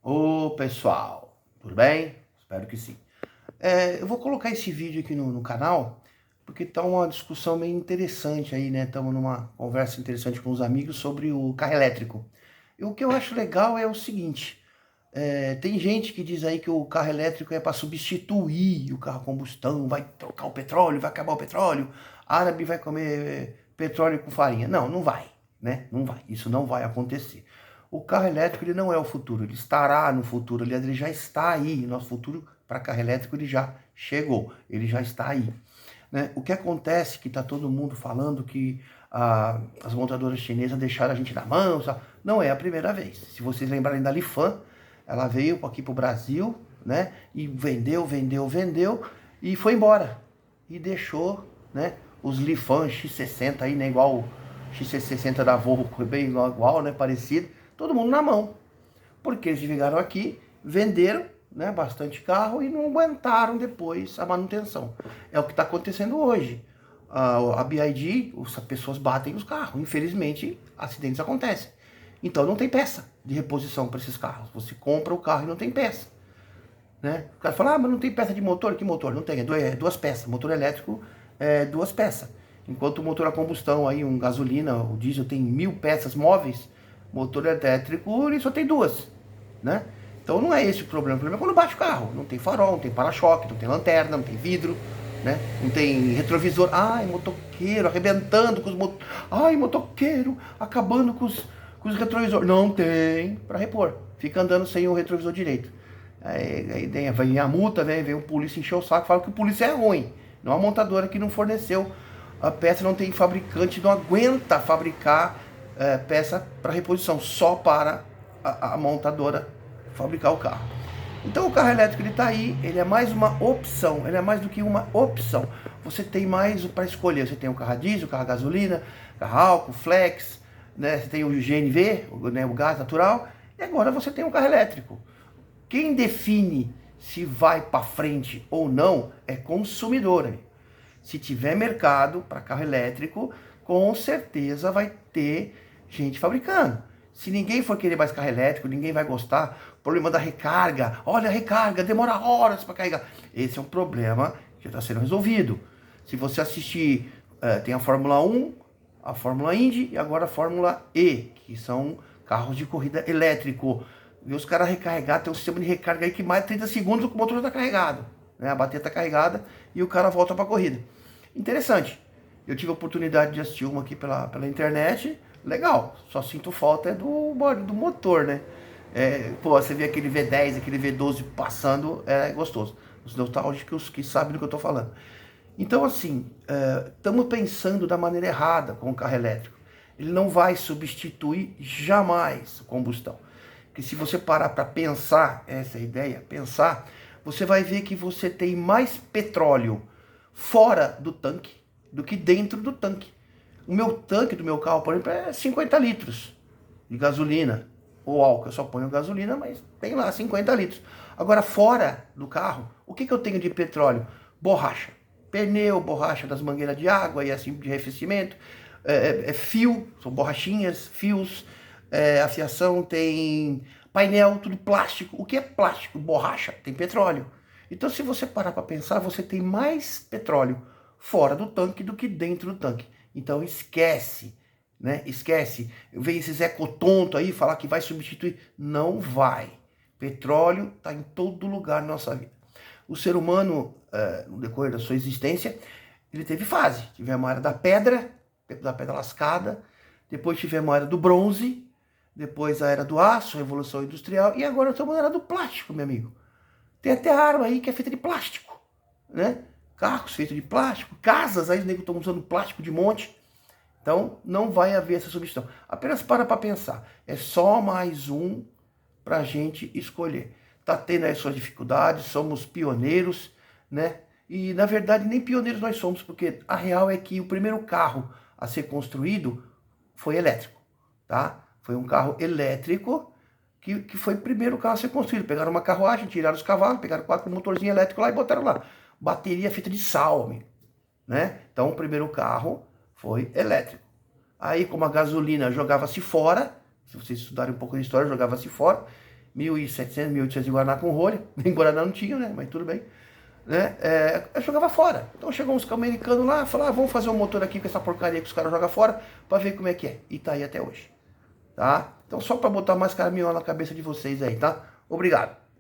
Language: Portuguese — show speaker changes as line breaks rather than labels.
Ô pessoal, tudo bem? Espero que sim. Eu vou colocar esse vídeo aqui no canal porque tá uma discussão meio interessante aí, né? Estamos numa conversa interessante com os amigos sobre o carro elétrico. E o que eu acho legal é o seguinte: tem gente que diz aí que o carro elétrico é para substituir o carro a combustão, vai trocar o petróleo, vai acabar o petróleo, árabe vai comer petróleo com farinha. Não, não vai, né? Não vai. Isso não vai acontecer. O carro elétrico ele não é o futuro, ele estará no futuro, aliás, ele já está aí. Nosso futuro para carro elétrico ele já chegou, ele já está aí. Né? O que acontece é que está todo mundo falando que as montadoras chinesas deixaram a gente na mão, sabe? Não é a primeira vez. Se vocês lembrarem da Lifan, ela veio aqui para o Brasil, né? E vendeu e foi embora. E deixou, né? Os Lifan X60 aí, né? Igual o X60 da Volvo, bem igual, né? Parecido. Todo mundo na mão. Porque eles chegaram aqui, venderam, né? Bastante carro e não aguentaram depois a manutenção. É o que está acontecendo hoje. A BYD, as pessoas batem os carros. Infelizmente, acidentes acontecem. Então não tem peça de reposição para esses carros. Você compra o carro e não tem peça. Né? O cara fala, mas não tem peça de motor? Que motor? Não tem, é duas peças. Motor elétrico é duas peças. Enquanto o motor a combustão, aí, um gasolina, o diesel tem 1000 peças móveis, motor elétrico ele só tem duas. Né? Então não é esse o problema. O problema é quando bate o carro. Não tem farol, não tem para-choque, não tem lanterna, não tem vidro, né? Não tem retrovisor. Ai, motoqueiro arrebentando com os motores. Ai, motoqueiro acabando com os retrovisores. Não tem para repor. Fica andando sem o retrovisor direito. Aí vem a multa, vem o polícia encher o saco, fala que o polícia é ruim. Não a montadora que não forneceu a peça, não tem fabricante, não aguenta fabricar peça para reposição, só para a montadora fabricar o carro. Então o carro elétrico ele está aí, ele é mais uma opção, ele é mais do que uma opção. Você tem mais para escolher, você tem o carro a diesel, o carro a gasolina, carro a álcool, flex, né? Você tem o GNV, né, o gás natural, e agora você tem o carro elétrico. Quem define se vai para frente ou não é consumidor. Amigo. Se tiver mercado para carro elétrico, com certeza vai ter gente fabricando. Se ninguém for querer mais carro elétrico, ninguém vai gostar. Problema da recarga. Olha a recarga, demora horas para carregar. Esse é um problema que está sendo resolvido. Se você assistir, tem a Fórmula 1, a Fórmula Indy e agora a Fórmula E, que são carros de corrida elétrico. E os caras recarregar, tem um sistema de recarga aí que mais de 30 segundos o motor está carregado. Né? A bateria está carregada e o cara volta para a corrida. Interessante. Eu tive a oportunidade de assistir uma aqui pela internet. Legal. Só sinto falta do motor, né? Você vê aquele V10, aquele V12 passando, é gostoso. Os nostálgicos que sabem do que eu estou falando. Então, assim, estamos pensando da maneira errada com o carro elétrico. Ele não vai substituir jamais a combustão. Porque se você parar para pensar, essa é a ideia, pensar, você vai ver que você tem mais petróleo fora do tanque do que dentro do tanque. O meu tanque do meu carro, por exemplo, é 50 litros de gasolina ou álcool. Eu só ponho gasolina, mas tem lá 50 litros. Agora, fora do carro, o que eu tenho de petróleo? Borracha. Pneu, borracha das mangueiras de água e assim de arrefecimento. Fio, são borrachinhas, fios. A fiação tem painel, tudo plástico. O que é plástico? Borracha, tem petróleo. Então, se você parar para pensar, você tem mais petróleo fora do tanque do que dentro do tanque. Então, esquece, né? Esquece. Vem esses ecotonto aí falar que vai substituir. Não vai. Petróleo está em todo lugar na nossa vida. O ser humano, no decorrer da sua existência, ele teve fase. Tivemos a era da pedra lascada, depois tivemos a era do bronze, depois a era do aço, a revolução industrial, e agora estamos na era do plástico, meu amigo. Tem até arma aí que é feita de plástico, né? Carros feitos de plástico, casas aí, os negros estão usando plástico de monte. Então, não vai haver essa substituição. Apenas para pensar. É só mais um para a gente escolher. Tá tendo aí suas dificuldades, somos pioneiros, né? E, na verdade, nem pioneiros nós somos, porque a real é que o primeiro carro a ser construído foi elétrico, tá? Foi um carro elétrico que foi o primeiro carro a ser construído. Pegaram uma carruagem, tiraram os cavalos, pegaram 4 motorzinhos elétricos lá e botaram lá. Bateria feita de sal, amigo, né? Então, o primeiro carro foi elétrico. Aí, como a gasolina jogava-se fora, se vocês estudarem um pouco de história, jogava-se fora, 1.700, 1.800 de Guaraná com rolha. Nem Guaraná não tinha, né? Mas tudo bem. Né? Eu jogava fora. Então chegou uns americanos lá, falaram, vamos fazer um motor aqui com essa porcaria que os caras jogam fora, pra ver como é que é. E tá aí até hoje. Tá? Então só pra botar mais caraminhola na cabeça de vocês aí, tá? Obrigado.